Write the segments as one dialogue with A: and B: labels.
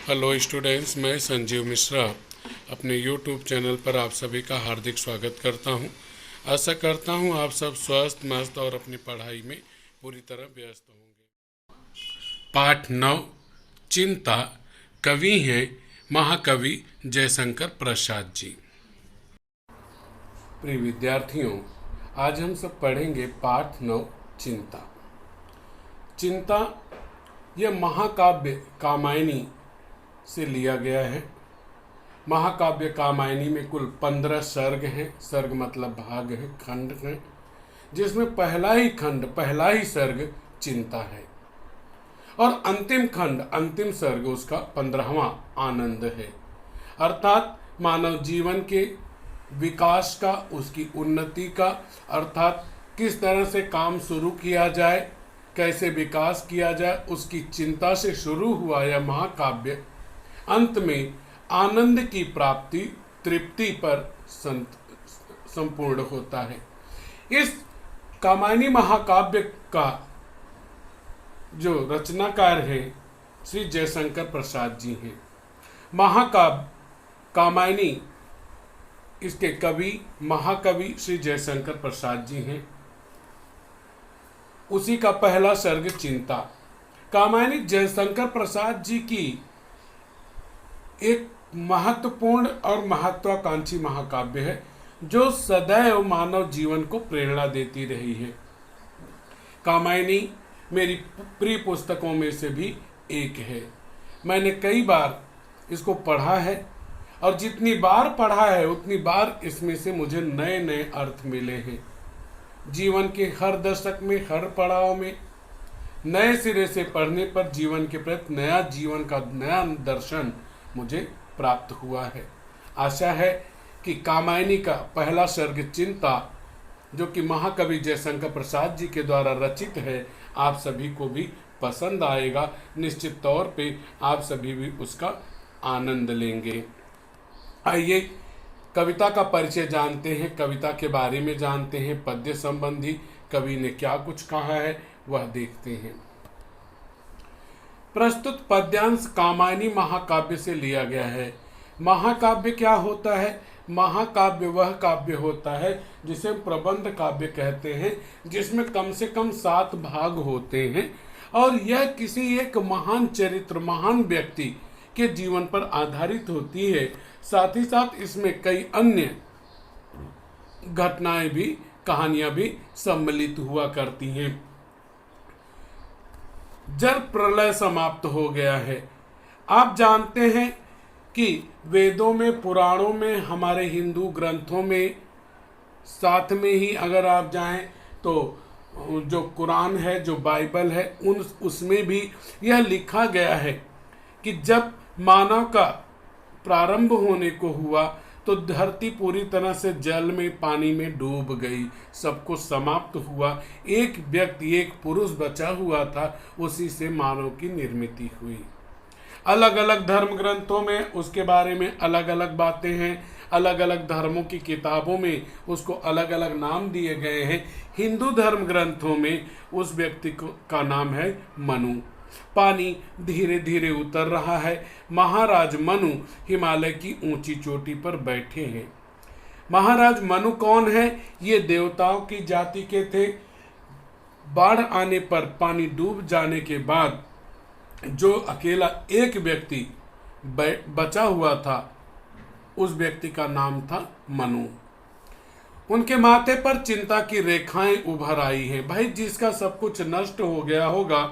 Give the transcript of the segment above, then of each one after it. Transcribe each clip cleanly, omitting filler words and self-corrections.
A: Hello students, मैं संजीव मिश्रा अपने YouTube channel पर आप सभी का हार्दिक स्वागत करता हूं। आशा करता हूं आप सब स्वस्थ मस्त और अपनी पढ़ाई में पूरी तरह व्यस्त होंगे। पाठ 9 चिंता। कवि हैं महाकवि जयशंकर प्रसाद जी। प्रिय विद्यार्थियों, आज हम सब पढ़ेंगे पाठ 9 चिंता। चिंता यह महाकाव्य कामायनी से लिया गया है। महाकाव्य कामायनी में कुल 15 सर्ग हैं। सर्ग मतलब भाग है, खंड है, जिसमें पहला ही खंड, पहला ही सर्ग चिंता है और अंतिम खंड, अंतिम सर्ग उसका 15वां आनंद है। अर्थात मानव जीवन के विकास का, उसकी उन्नति का, अर्थात किस तरह से काम शुरू किया जाए, कैसे विकास किया जाए, उसकी चिंता से शुरू हुआ यह महाकाव्य अंत में आनंद की प्राप्ति, तृप्ति पर संपूर्ण होता है। इस कामायनी महाकाव्य का जो रचनाकार हैं श्री जयशंकर प्रसाद जी हैं। महाकाव्य कामायनी, इसके कवि महाकवि श्री जयशंकर प्रसाद जी हैं। उसी का पहला सर्ग चिंता। कामायनी जयशंकर प्रसाद जी की एक महत्वपूर्ण और महत्वाकांक्षी महाकाव्य है जो सदैव मानव जीवन को प्रेरणा देती रही है। कामायनी मेरी प्रिय पुस्तकों में से भी एक है। मैंने कई बार इसको पढ़ा है और जितनी बार पढ़ा है उतनी बार इसमें से मुझे नए नए अर्थ मिले हैं। जीवन के हर दशक में, हर पड़ाव में नए सिरे से पढ़ने पर जीवन के प्रति नया जीवन का नया दर्शन मुझे प्राप्त हुआ है। आशा है कि कामायनी का पहला सर्ग चिंता, जो कि महाकवि जयशंकर प्रसाद जी के द्वारा रचित है, आप सभी को भी पसंद आएगा। निश्चित तौर पे आप सभी भी उसका आनंद लेंगे। आइए कविता का परिचय जानते हैं, कविता के बारे में जानते हैं, पद्य संबंधी कवि ने क्या कुछ कहा है वह देखते हैं। प्रस्तुत पद्यांश कामायनी महाकाव्य से लिया गया है। महाकाव्य क्या होता है? महाकाव्य वह काव्य होता है जिसे प्रबंध काव्य कहते हैं, जिसमें कम से कम 7 भाग होते हैं और यह किसी एक महान चरित्र, महान व्यक्ति के जीवन पर आधारित होती है। साथ ही साथ इसमें कई अन्य घटनाएं भी, कहानियां भी सम्मिलित हुआ करती हैं। जल प्रलय समाप्त हो गया है। आप जानते हैं कि वेदों में, पुराणों में, हमारे हिंदू ग्रंथों में, साथ में ही अगर आप जाएं तो जो कुरान है, जो बाइबल है, उसमें भी यह लिखा गया है कि जब मानव का प्रारंभ होने को हुआ तो धरती पूरी तरह से जल में, पानी में डूब गई, सब कुछ समाप्त हुआ। एक व्यक्ति, एक पुरुष बचा हुआ था, उसी से मानव की निर्मिति हुई। अलग अलग धर्म ग्रंथों में उसके बारे में अलग अलग बातें हैं, अलग अलग धर्मों की किताबों में उसको अलग अलग नाम दिए गए हैं। हिंदू धर्म ग्रंथों में उस व्यक्ति का नाम है मनु। पानी धीरे धीरे उतर रहा है। महाराज मनु हिमालय की ऊंची चोटी पर बैठे हैं। महाराज मनु कौन है? ये देवताओं की जाति के थे। बाढ़ आने पर, पानी डूब जाने के बाद जो अकेला एक व्यक्ति बचा हुआ था, उस व्यक्ति का नाम था मनु। उनके माथे पर चिंता की रेखाएं उभर आई हैं। भाई, जिसका सब कुछ नष्ट हो गया होगा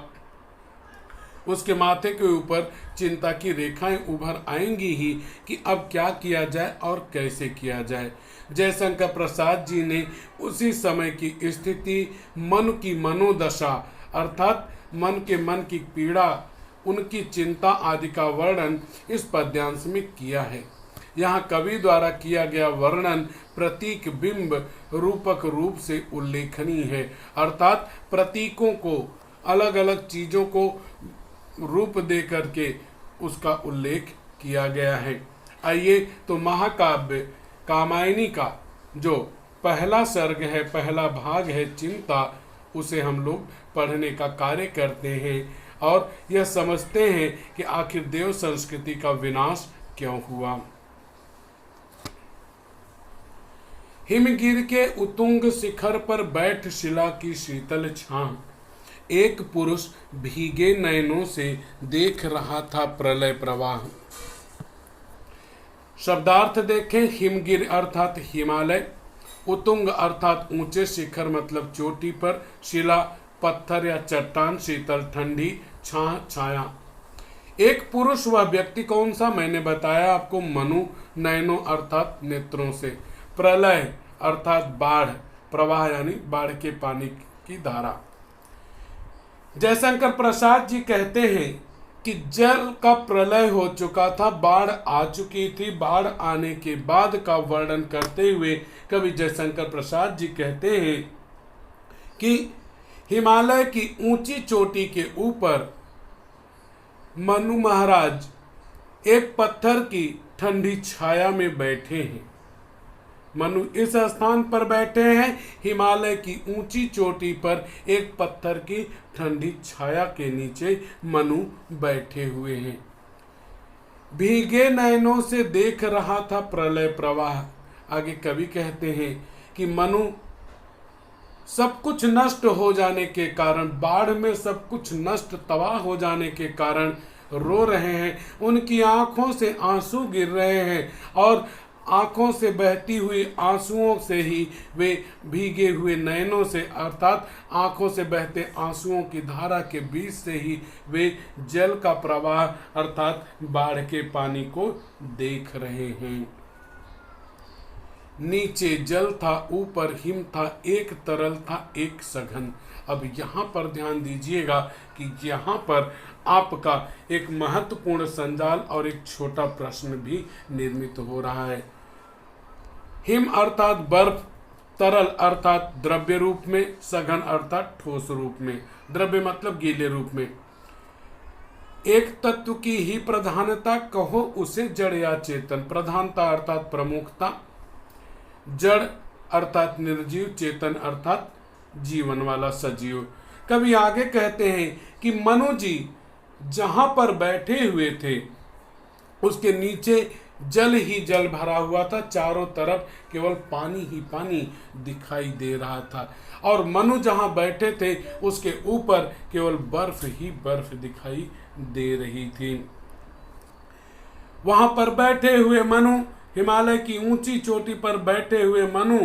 A: उसके माथे के ऊपर चिंता की रेखाएं उभर आएंगी ही कि अब क्या किया जाए और कैसे किया जाए। जयशंकर प्रसाद जी ने उसी समय की स्थिति, मन की मनोदशा, अर्थात मन की पीड़ा, उनकी चिंता आदि का वर्णन इस पद्यांश में किया है। यहाँ कवि द्वारा किया गया वर्णन प्रतीक, बिंब, रूपक रूप से उल्लेखनीय है। अर्थात प्रतीकों को, अलग अलग चीजों को रूप दे करके उसका उल्लेख किया गया है। आइए तो महाकाव्य कामायनी का जो पहला सर्ग है, पहला भाग है चिंता, उसे हम लोग पढ़ने का कार्य करते हैं। और यह समझते हैं कि आखिर देव संस्कृति का विनाश क्यों हुआ। हिमगिर के उत्तुंग शिखर पर बैठ शिला की शीतल छां, एक पुरुष भीगे नयनों से देख रहा था प्रलय प्रवाह। शब्दार्थ देखें। हिमगिर अर्थात हिमालय, उत्तुंग अर्थात ऊंचे शिखर मतलब चोटी पर, शिला पत्थर या चट्टान, शीतल ठंडी, छां छाया। एक पुरुष, वह व्यक्ति कौन सा? मैंने बताया आपको, मनु, नयनों अर्थात नेत्रों से, प्रलय अर्थात बाढ़, प्रवाह यानी बाढ़ के पानी की धारा। जयशंकर प्रसाद जी कहते हैं कि जल का प्रलय हो चुका था, बाढ़ आ चुकी थी। बाढ़ आने के बाद का वर्णन करते हुए कवि जयशंकर प्रसाद जी कहते हैं कि हिमालय की ऊंची चोटी के ऊपर मनु महाराज एक पत्थर की ठंडी छाया में बैठे हैं। मनु इस स्थान पर बैठे हैं, हिमालय की ऊंची चोटी पर एक पत्थर की ठंडी छाया के नीचे मनु बैठे हुए हैं। भीगे नयनों से देख रहा था प्रलय प्रवाह। आगे कवि कहते हैं कि मनु सब कुछ नष्ट हो जाने के कारण, बाढ़ में सब कुछ नष्ट तबाह हो जाने के कारण रो रहे हैं। उनकी आंखों से आंसू गिर रहे हैं और आंखों से बहती हुई आंसुओं से ही वे भीगे हुए नयनों से अर्थात आंखों से बहते आंसुओं की धारा के बीच से ही वे जल का प्रवाह अर्थात बाढ़ के पानी को देख रहे हैं। नीचे जल था, ऊपर हिम था, एक तरल था एक सघन। अब यहाँ पर ध्यान दीजिएगा कि यहाँ पर आपका एक महत्वपूर्ण संजाल और एक छोटा प्रश्न भी निर्मित हो रहा है। हिम अर्थात बर्फ, तरल अर्थात द्रव्य रूप में, सघन अर्थात ठोस रूप में, द्रव्य मतलब गीले रूप में। एक तत्व की ही प्रधानता कहो उसे जड़ या चेतन। प्रधानता अर्थात प्रमुखता, जड़ अर्थात निर्जीव, चेतन अर्थात जीवन वाला सजीव। कवि आगे कहते हैं कि मनु जी जहां पर बैठे हुए थे उसके नीचे जल ही जल भरा हुआ था, चारों तरफ केवल पानी ही पानी दिखाई दे रहा था और मनु जहां बैठे थे उसके ऊपर केवल बर्फ ही बर्फ दिखाई दे रही थी। वहां पर बैठे हुए मनु, हिमालय की ऊंची चोटी पर बैठे हुए मनु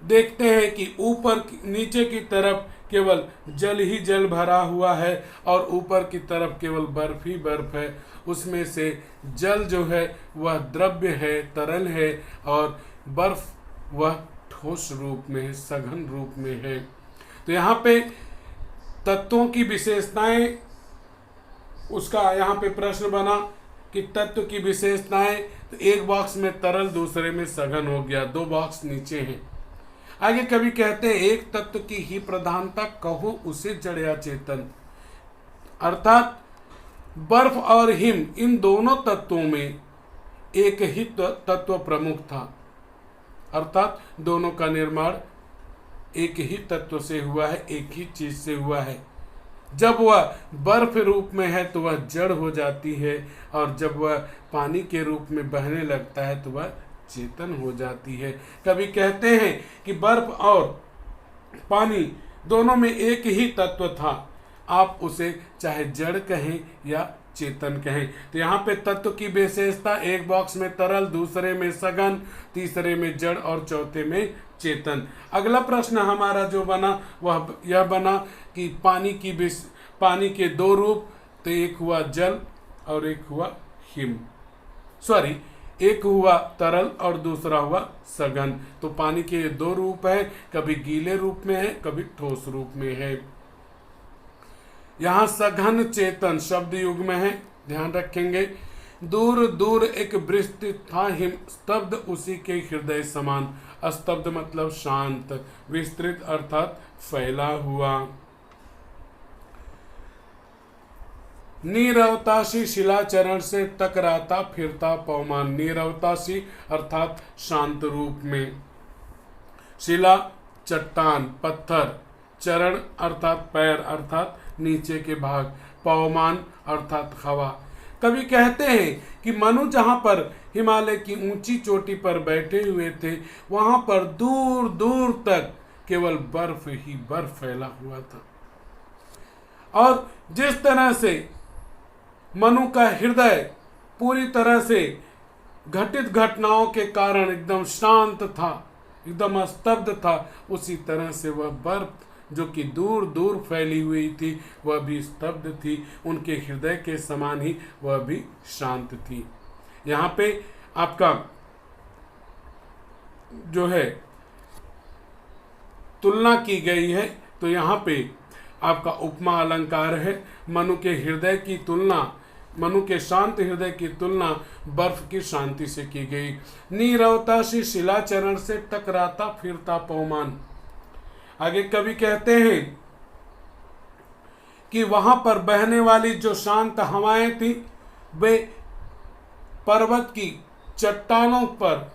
A: देखते हैं कि ऊपर नीचे की तरफ केवल जल ही जल भरा हुआ है और ऊपर की तरफ केवल बर्फ ही बर्फ है। उसमें से जल जो है वह द्रव्य है, तरल है और बर्फ वह ठोस रूप में है, सघन रूप में है। तो यहाँ पे तत्वों की विशेषताएं, उसका यहाँ पे प्रश्न बना कि तत्व की विशेषताएं, तो एक बॉक्स में तरल दूसरे में सघन हो गया, दो बॉक्स नीचे हैं। आगे कवि कहते हैं एक तत्व की ही प्रधानता कहो उसे जड़ या चेतन। अर्थात बर्फ और हिम इन दोनों तत्वों में एक ही तत्व प्रमुख था, अर्थात दोनों का निर्माण एक ही तत्व से हुआ है, एक ही चीज से हुआ है। जब वह बर्फ रूप में है तो वह जड़ हो जाती है और जब वह पानी के रूप में बहने लगता है तो वह चेतन हो जाती है। कभी कहते हैं कि बर्फ और पानी दोनों में एक ही तत्व था, आप उसे चाहे जड़ कहें या चेतन कहें। तो यहाँ पे तत्व की विशेषता, एक बॉक्स में तरल, दूसरे में सघन, तीसरे में जड़ और चौथे में चेतन। अगला प्रश्न हमारा जो बना वह यह बना कि पानी के दो रूप, तो एक हुआ जल और एक हुआ हिम, एक हुआ तरल और दूसरा हुआ सघन। तो पानी के दो रूप हैं, कभी गीले रूप में है, कभी ठोस रूप में है। यहाँ सघन चेतन शब्द युग में है, ध्यान रखेंगे। दूर दूर एक वृष्ट था हिम, स्तब्ध उसी के हृदय समान। अस्तब्ध मतलब शांत, विस्तृत अर्थात फैला हुआ। नीरवतासी शिलाचरण से टकराता फिरता पवमान। नीरवतासी अर्थात शांत रूप में, शिला चट्टान पत्थर, चरण अर्थात पैर अर्थात नीचे के भाग, पवमान अर्थात हवा। कवि कहते हैं कि मनु जहाँ पर हिमालय की ऊंची चोटी पर बैठे हुए थे, वहां पर दूर दूर तक केवल बर्फ ही बर्फ फैला हुआ था। और जिस तरह से मनु का हृदय पूरी तरह से घटित घटनाओं के कारण एकदम शांत था, एकदम स्तब्ध था, उसी तरह से वह बर्फ जो कि दूर दूर फैली हुई थी वह भी स्तब्ध थी, उनके हृदय के समान ही वह भी शांत थी। यहाँ पे आपका जो है तुलना की गई है, तो यहाँ पे आपका उपमा अलंकार है। मनु के हृदय की तुलना, मनु के शांत हृदय की तुलना बर्फ की शांति से की गई। नीरवता सी शिलाचरण से टकराता फिरता पवमान। आगे कवि कहते हैं कि वहां पर बहने वाली जो शांत हवाएं थी, वे पर्वत की चट्टानों पर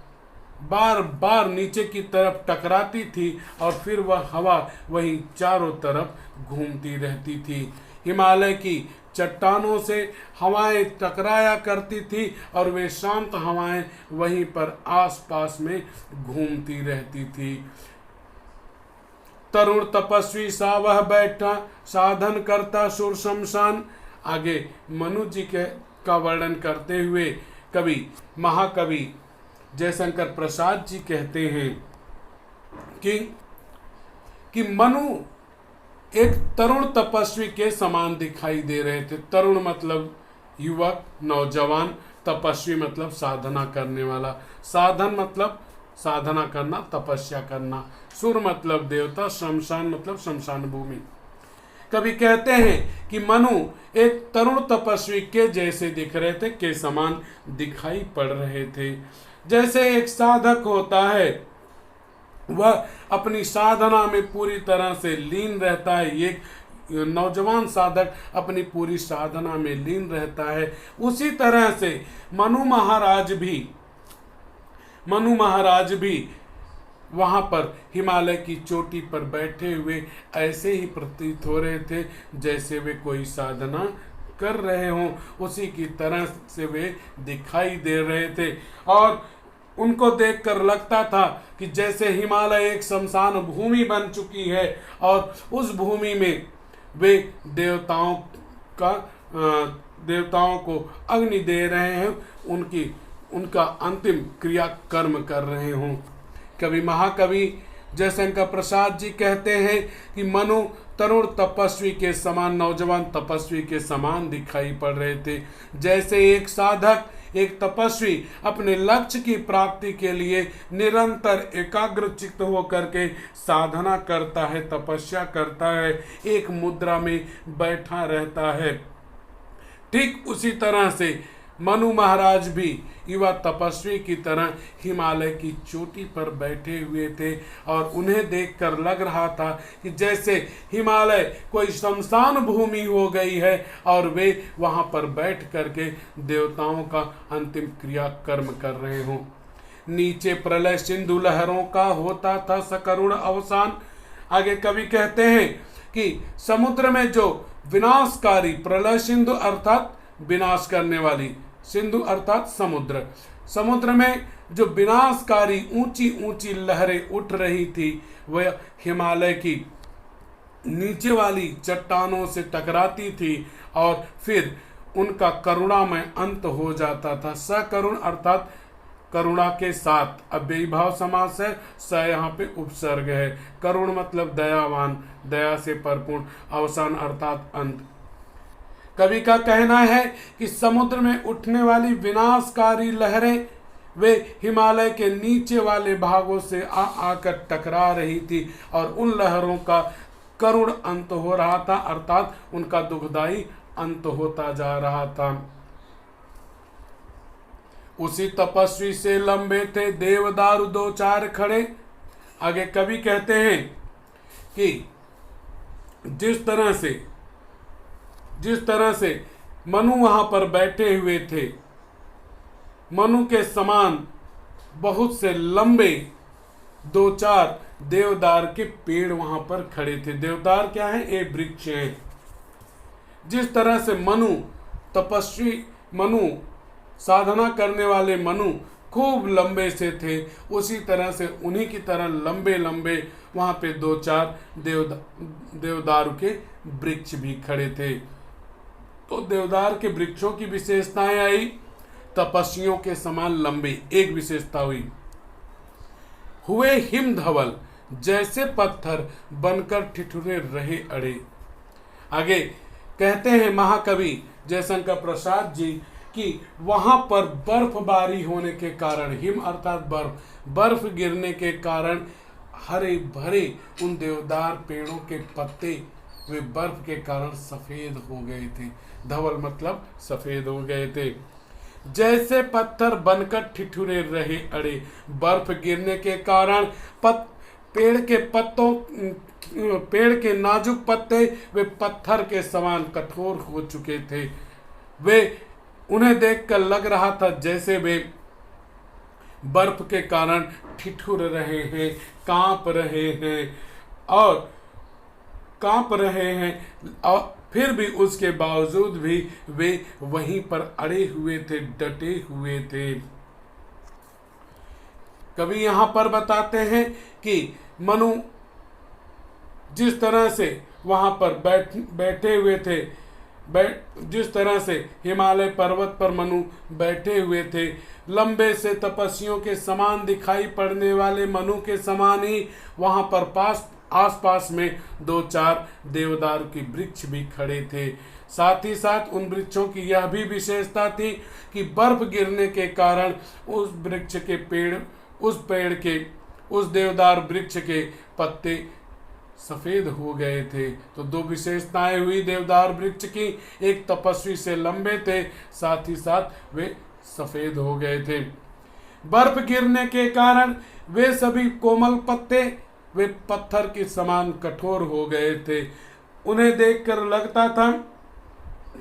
A: बार बार नीचे की तरफ टकराती थी और फिर वह हवा वहीं चारों तरफ घूमती रहती थी। हिमालय की चट्टानों से हवाएं टकराया करती थी और वे शांत हवाएं वहीं पर आसपास में घूमती रहती थी। तरुण तपस्वी सा वह बैठा, साधन करता सुर शमशान। आगे मनु जी के का वर्णन करते हुए कवि महाकवि जयशंकर प्रसाद जी कहते हैं कि मनु एक तरुण तपस्वी के समान दिखाई दे रहे थे। तरुण मतलब युवक, नौजवान, तपस्वी मतलब साधना करने वाला, साधन मतलब साधना करना, तपस्या करना, सुर मतलब देवता, शमशान मतलब शमशान भूमि। कवि कहते हैं कि मनु एक तरुण तपस्वी के जैसे दिख रहे थे, के समान दिखाई पड़ रहे थे। जैसे एक साधक होता है, वह अपनी साधना में पूरी तरह से लीन रहता है, एक नौजवान साधक अपनी पूरी साधना में लीन रहता है, उसी तरह से मनु महाराज भी वहां पर हिमालय की चोटी पर बैठे हुए ऐसे ही प्रतीत हो रहे थे जैसे वे कोई साधना कर रहे हों, उसी की तरह से वे दिखाई दे रहे थे। और उनको देखकर लगता था कि जैसे हिमालय एक शमशान भूमि बन चुकी है और उस भूमि में वे देवताओं को अग्नि दे रहे हैं, उनका अंतिम क्रिया कर्म कर रहे हों। कवि महाकवि जयशंकर प्रसाद जी कहते हैं कि मनु तरुण तपस्वी के समान, नौजवान तपस्वी के समान दिखाई पड़ रहे थे। जैसे एक साधक, एक तपस्वी अपने लक्ष्य की प्राप्ति के लिए निरंतर एकाग्र चित्त होकर के साधना करता है, तपस्या करता है, एक मुद्रा में बैठा रहता है, ठीक उसी तरह से मनु महाराज भी युवा तपस्वी की तरह हिमालय की चोटी पर बैठे हुए थे और उन्हें देखकर लग रहा था कि जैसे हिमालय कोई शमशान भूमि हो गई है और वे वहां पर बैठ करके देवताओं का अंतिम क्रिया कर्म कर रहे हों। नीचे प्रलय सिंधु लहरों का होता था सकरुण अवसान। आगे कवि कहते हैं कि समुद्र में जो विनाशकारी, प्रलय सिंधु अर्थात विनाश करने वाली, सिंधु अर्थात समुद्र, समुद्र में जो विनाशकारी ऊंची ऊंची लहरें उठ रही थी, वह हिमालय की नीचे वाली चट्टानों से टकराती थी और फिर उनका करुणामय अंत हो जाता था। सकरुण अर्थात करुणा के साथ, अव्ययी भाव समास है, स यहाँ पे उपसर्ग है। करुण मतलब दयावान, दया से परिपूर्ण, अवसान अर्थात अंत। कवि का कहना है कि समुद्र में उठने वाली विनाशकारी लहरें वे हिमालय के नीचे वाले भागों से आकर टकरा रही थी और उन लहरों का करुण अंत हो रहा था, अर्थात उनका दुखदाई अंत होता जा रहा था। उसी तपस्वी से लंबे थे देवदारू दो चार खड़े। आगे कवि कहते हैं कि जिस तरह से मनु वहां पर बैठे हुए थे, मनु के समान बहुत से लंबे दो चार देवदार के पेड़ वहां पर खड़े थे। देवदार क्या है? एक वृक्ष है। जिस तरह से मनु, तपस्वी मनु, साधना करने वाले मनु खूब लंबे से थे, उसी तरह से उन्हीं की तरह लंबे लंबे वहां पे 2-4 देवदार के वृक्ष भी खड़े थे। तो देवदार के वृक्षों की विशेषताएं आई। तपस्वियों के समान लंबे, एक विशेषता हुई। हुए हिम धवल, जैसे पत्थर बनकर ठिठुरे रहे अड़े। आगे कहते हैं महाकवि जयशंकर प्रसाद जी कि वहां पर बर्फबारी होने के कारण, हिम अर्थात बर्फ, बर्फ गिरने के कारण हरे भरे उन देवदार पेड़ों के पत्ते वे बर्फ के कारण सफेद हो गए थे। धवल मतलब सफेद हो गए थे। जैसे पत्थर बनकर ठिठुरे रहे अड़े, बर्फ गिरने के कारण पेड़ के नाजुक पत्ते वे पत्थर के समान कठोर हो चुके थे। वे उन्हें देखकर लग रहा था जैसे वे बर्फ के कारण ठिठुर रहे हैं, कांप रहे हैं और फिर भी उसके बावजूद भी वे वहीं पर अड़े हुए थे, डटे हुए थे। कवि यहां पर बताते हैं कि मनु जिस तरह से वहां पर बैठे हुए थे, जिस तरह से हिमालय पर्वत पर मनु बैठे हुए थे, लंबे से तपस्वियों के समान दिखाई पड़ने वाले मनु के समान ही वहां पर आसपास में 2-4 देवदार के वृक्ष भी खड़े थे। साथ ही साथ उन वृक्षों की यह भी विशेषता थी कि बर्फ गिरने के कारण उस देवदार वृक्ष के पत्ते सफेद हो गए थे। तो 2 विशेषताएं हुई देवदार वृक्ष की, एक तपस्वी से लंबे थे, साथ ही साथ वे सफेद हो गए थे। बर्फ गिरने के कारण वे सभी कोमल पत्ते वे पत्थर के समान कठोर हो गए थे। उन्हें देखकर लगता था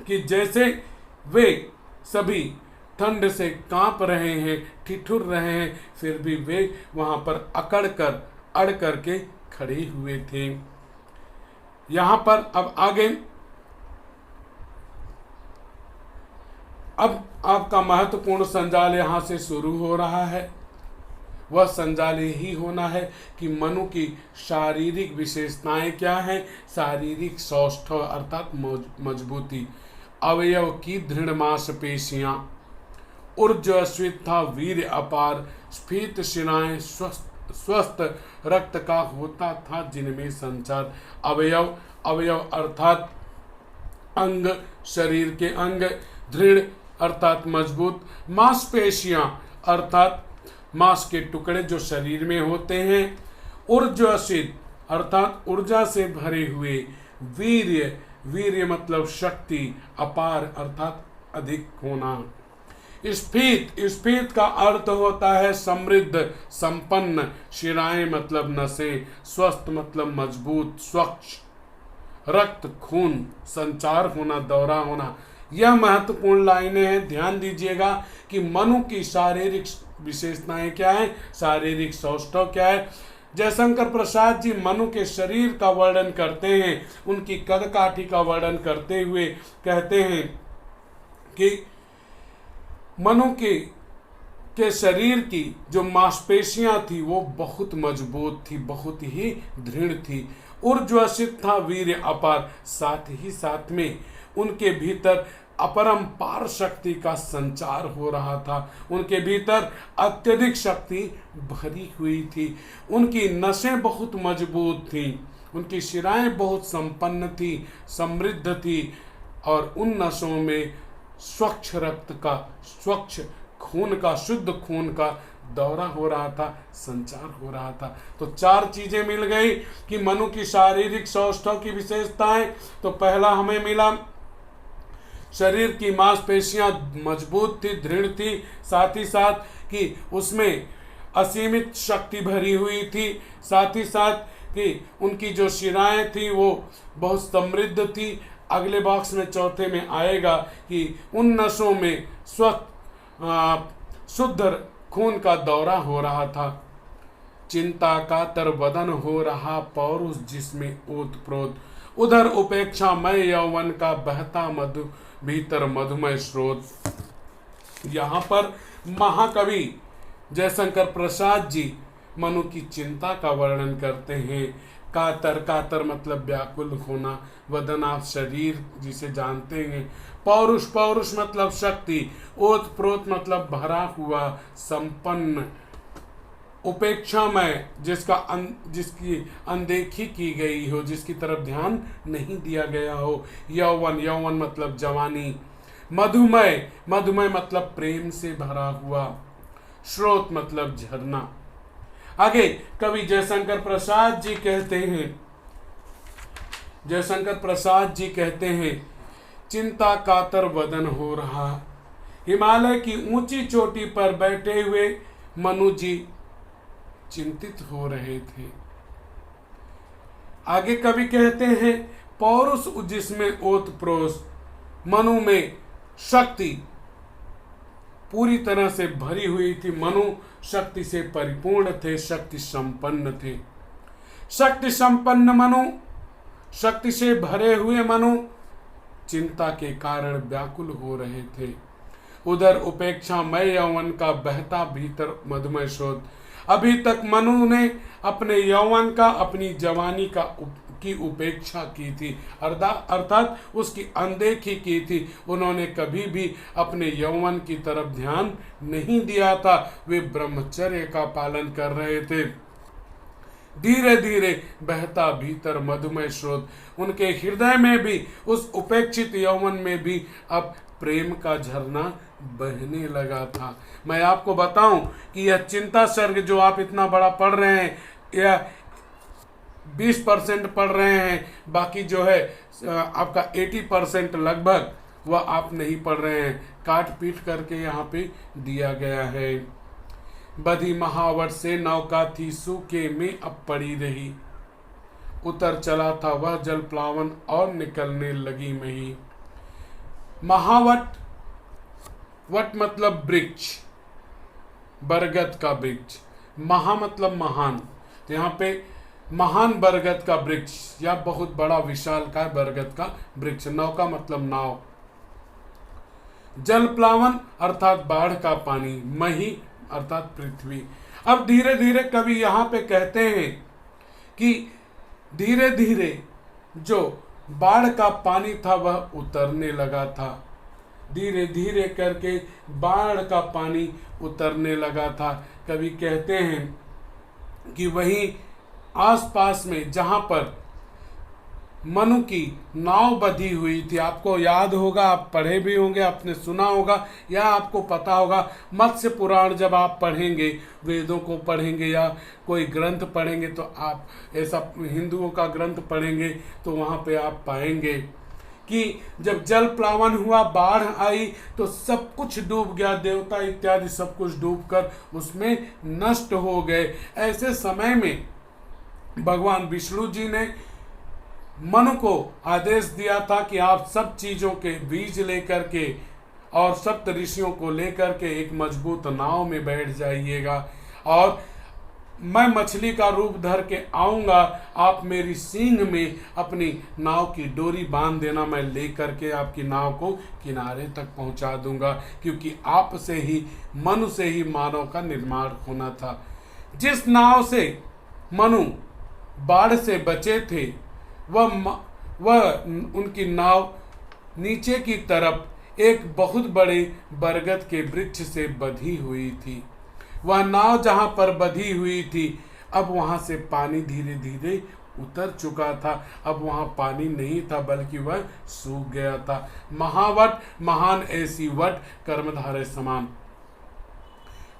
A: कि जैसे वे सभी ठंड से कांप रहे हैं, ठिठुर रहे हैं, फिर भी वे वहां पर अड़ करके खड़े हुए थे। यहां पर अब आपका महत्वपूर्ण संजाल यहां से शुरू हो रहा है। वह संजाल यही होना है कि मनु की शारीरिक विशेषताएं क्या हैं। शारीरिक सौष्ठव अर्थात मजबूती, अवयव की दृढ़ मांसपेशियां, ऊर्जा था वीर अपार, स्फीत शिराएं, स्वस्थ रक्त का होता था जिनमें संचार। अवयव अर्थात अंग, शरीर के अंग, दृढ़ अर्थात मजबूत, मांसपेशियां अर्थात मांस के टुकड़े जो शरीर में होते हैं, ऊर्जासित अर्थात ऊर्जा से भरे हुए, वीर्य मतलब शक्ति, अपार अर्थात अधिक होना। स्फीत का अर्थ होता है समृद्ध, संपन्न, शिराएं मतलब नसें, स्वस्थ मतलब मजबूत, स्वच्छ, रक्त खून संचार होना, दौरा होना। यह महत्वपूर्ण लाइनें हैं। ध्यान दीजिएगा कि मनु की शारीरिक विशेषताएं क्या है, शारीरिक सौष्ठव क्या है। जयशंकर प्रसाद जी मनु के शरीर का वर्णन करते हैं, उनकी कदकाठी का वर्णन करते हुए कहते हैं कि मनु के शरीर की जो मांसपेशियां थी वो बहुत मजबूत थी, बहुत ही दृढ़ थी। ऊर्ज्वसित था वीर्य अपार, साथ ही साथ में उनके भीतर अपरंपार शक्ति का संचार हो रहा था। उनके भीतर अत्यधिक शक्ति भरी हुई थी। उनकी नसें बहुत मजबूत थीं, उनकी शिराएं बहुत संपन्न थी, समृद्ध थी, और उन नसों में स्वच्छ रक्त का, स्वच्छ खून का, शुद्ध खून का दौरा हो रहा था, संचार हो रहा था। तो 4 चीजें मिल गई कि मनु की शारीरिक सौष्ठव की विशेषताएं। तो पहला हमें मिला शरीर की मांसपेशियां मजबूत थी, दृढ़ थी, साथ ही साथ कि उसमें असीमित शक्ति भरी हुई थी, साथ ही साथ कि उनकी जो शिराएं थी वो बहुत समृद्ध थी। अगले बॉक्स में चौथे में आएगा कि उन नसों में शुद्ध खून का दौरा हो रहा था। चिंता कातर वदन हो रहा पौरुष जिसमें ओतप्रोत, उधर उपेक्षामय यौवन का बहता मधु भीतर मधुमय स्रोत। यहाँ पर महाकवि जयशंकर प्रसाद जी मनु की चिंता का वर्णन करते हैं। कातर, कातर मतलब व्याकुल होना, वदन आप शरीर जिसे जानते हैं, पौरुष, पौरुष मतलब शक्ति, ओतप्रोत मतलब भरा हुआ, संपन्न, उपेक्षामय जिसकी अनदेखी की गई हो, जिसकी तरफ ध्यान नहीं दिया गया हो, यौवन, यौवन मतलब जवानी, मधुमय, मधुमय मतलब प्रेम से भरा हुआ, स्रोत मतलब झरना। आगे कवि जयशंकर प्रसाद जी कहते हैं, जयशंकर प्रसाद जी कहते हैं, चिंता कातर वदन हो रहा। हिमालय की ऊंची चोटी पर बैठे हुए मनु जी चिंतित हो रहे थे। आगे कवि कहते हैं, पौरुष जिसमें ओतप्रोत, मनु में शक्ति पूरी तरह से भरी हुई थी, मनु शक्ति से परिपूर्ण थे, शक्ति संपन्न थे। शक्ति संपन्न मनु, शक्ति से भरे हुए मनु चिंता के कारण व्याकुल हो रहे थे। उधर उपेक्षामय यौवन का बहता भीतर मधुमय स्रोत। अभी तक मनु ने अपने यौवन का, अपनी जवानी की उपेक्षा की थी, अर्थात उसकी अनदेखी की थी। उन्होंने कभी भी अपने यौवन की तरफ ध्यान नहीं दिया था। वे ब्रह्मचर्य का पालन कर रहे थे। धीरे धीरे बहता भीतर मधुमय स्रोत, उनके हृदय में भी, उस उपेक्षित यौवन में भी अब प्रेम का झरना बहने लगा था। मैं आपको बताऊं कि यह चिंता सर्ग जो आप इतना बड़ा पढ़ रहे हैं, यह 20% पढ़ रहे हैं, बाकी जो है आपका 80% लगभग वह आप नहीं पढ़ रहे हैं। काट पीट करके यहाँ पे दिया गया है। बधी महावट से नौका थी सूखे में अब पड़ी रही, उतर चला था वह जल प्लावन और निकलने लगी मही। महावट, वट मतलब वृक्ष, बरगद का वृक्ष, महा मतलब महान, तो यहाँ पे महान बरगद का वृक्ष या बहुत बड़ा विशाल का बरगद का वृक्ष। नौका मतलब नाव। जल प्लावन अर्थात बाढ़ का पानी, मही अर्थात पृथ्वी। अब धीरे धीरे कवि यहाँ पे कहते हैं कि धीरे धीरे जो बाढ़ का पानी था वह उतरने लगा था। धीरे धीरे करके बाढ़ का पानी उतरने लगा था। कवि कहते हैं कि वहीं आसपास में जहां पर मनु की नाव बधी हुई थी, आपको याद होगा, आप पढ़े भी होंगे, आपने सुना होगा या आपको पता होगा, मत्स्य पुराण जब आप पढ़ेंगे, वेदों को पढ़ेंगे या कोई ग्रंथ पढ़ेंगे, तो आप ऐसा हिंदुओं का ग्रंथ पढ़ेंगे तो वहाँ पे आप पाएंगे कि जब जल प्लावन हुआ, बाढ़ आई, तो सब कुछ डूब गया, देवता इत्यादि सब कुछ डूबकर उसमें नष्ट हो गए। ऐसे समय में भगवान विष्णु जी ने मनु को आदेश दिया था कि आप सब चीजों के बीज लेकर के और सप्त ऋषियों को लेकर के एक मजबूत नाव में बैठ जाइएगा और मैं मछली का रूप धर के आऊंगा, आप मेरी सींग में अपनी नाव की डोरी बांध देना, मैं लेकर के आपकी नाव को किनारे तक पहुंचा दूंगा, क्योंकि आप से ही, मनु से ही मानव का निर्माण होना था। जिस नाव से मनु बाढ़ से बचे थे, वह उनकी नाव नीचे की तरफ एक बहुत बड़े बरगद के वृक्ष से बंधी हुई थी। वह नाव जहां पर बंधी हुई थी, अब वहां से पानी धीरे धीरे उतर चुका था। अब वहां पानी नहीं था, बल्कि वह सूख गया था। महावट, महान ऐसी वट, कर्मधारय समान।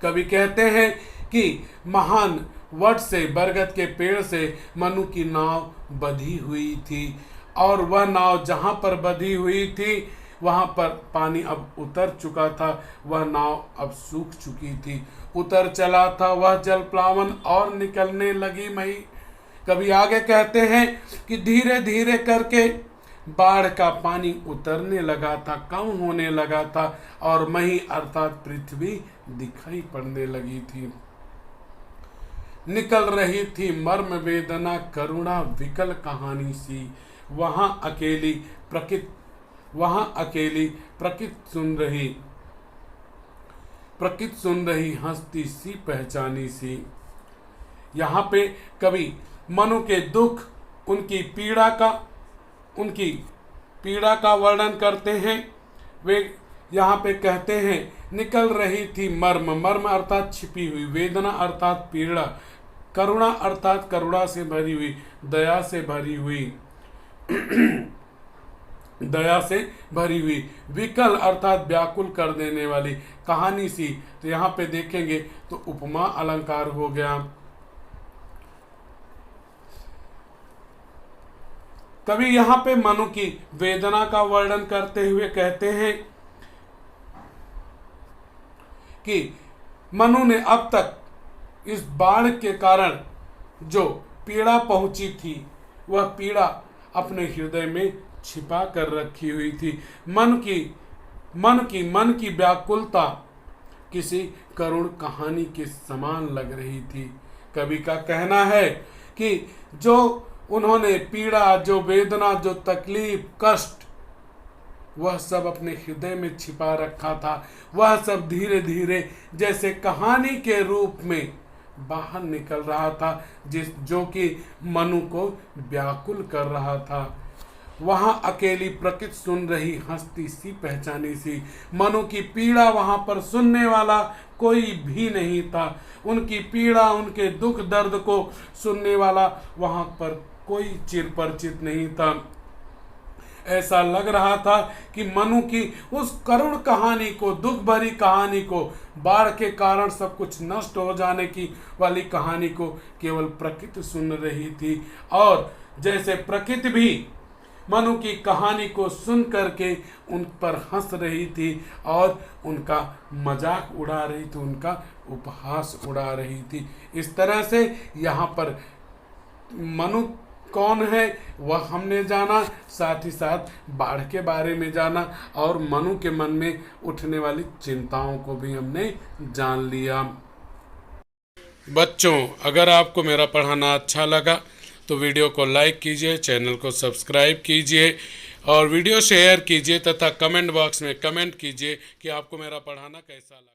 A: कवि कहते हैं कि महान वट से, बरगद के पेड़ से मनु की नाव बंधी हुई थी, और वह नाव जहां पर बंधी हुई थी वहां पर पानी अब उतर चुका था, वह नाव अब सूख चुकी थी। उतर चला था वह जल प्लावन और निकलने लगी मई। कभी आगे कहते हैं कि धीरे धीरे करके बाढ़ का पानी उतरने लगा था, कम होने लगा था, और मही अर्थात पृथ्वी दिखाई पड़ने लगी थी। निकल रही थी मर्म वेदना करुणा विकल कहानी सी। वहां अकेली प्रकृति सुन रही हंसती सी पहचानी सी। यहाँ पे कवि मनु के दुख, उनकी पीड़ा का वर्णन करते हैं। वे यहाँ पे कहते हैं निकल रही थी मर्म अर्थात छिपी हुई, वेदना अर्थात पीड़ा, करुणा अर्थात करुणा से भरी हुई, दया से भरी हुई, विकल अर्थात व्याकुल कर देने वाली कहानी सी। तो यहाँ पे देखेंगे तो उपमा अलंकार हो गया। कवि यहाँ पे मनु की वेदना का वर्णन करते हुए कहते हैं कि मनु ने अब तक इस बाढ़ के कारण जो पीड़ा पहुंची थी वह पीड़ा अपने हृदय में छिपा कर रखी हुई थी। मन की व्याकुलता किसी करुण कहानी के समान लग रही थी। कवि का कहना है कि जो उन्होंने पीड़ा, जो वेदना, जो तकलीफ, कष्ट, वह सब अपने हृदय में छिपा रखा था, वह सब धीरे धीरे जैसे कहानी के रूप में बाहर निकल रहा था, जो कि मनु को व्याकुल कर रहा था। वहां अकेली प्रकृति सुन रही हंसती सी पहचानी सी। मनु की पीड़ा वहां पर सुनने वाला कोई भी नहीं था। उनकी पीड़ा, उनके दुख दर्द को सुनने वाला वहां पर कोई चिरपरिचित नहीं था। ऐसा लग रहा था कि मनु की उस करुण कहानी को, दुख भरी कहानी को, बाढ़ के कारण सब कुछ नष्ट हो जाने की वाली कहानी को केवल प्रकृति सुन रही थी। और जैसे प्रकृति भी मनु की कहानी को सुन करके उन पर हंस रही थी और उनका मजाक उड़ा रही थी, उनका उपहास उड़ा रही थी। इस तरह से यहाँ पर मनु कौन है वह हमने जाना, साथ ही साथ बाढ़ के बारे में जाना और मनु के मन में उठने वाली चिंताओं को भी हमने जान लिया। बच्चों, अगर आपको मेरा पढ़ाना अच्छा लगा तो वीडियो को लाइक कीजिए, चैनल को सब्सक्राइब कीजिए और वीडियो शेयर कीजिए तथा कमेंट बॉक्स में कमेंट कीजिए कि आपको मेरा पढ़ाना कैसा लगा।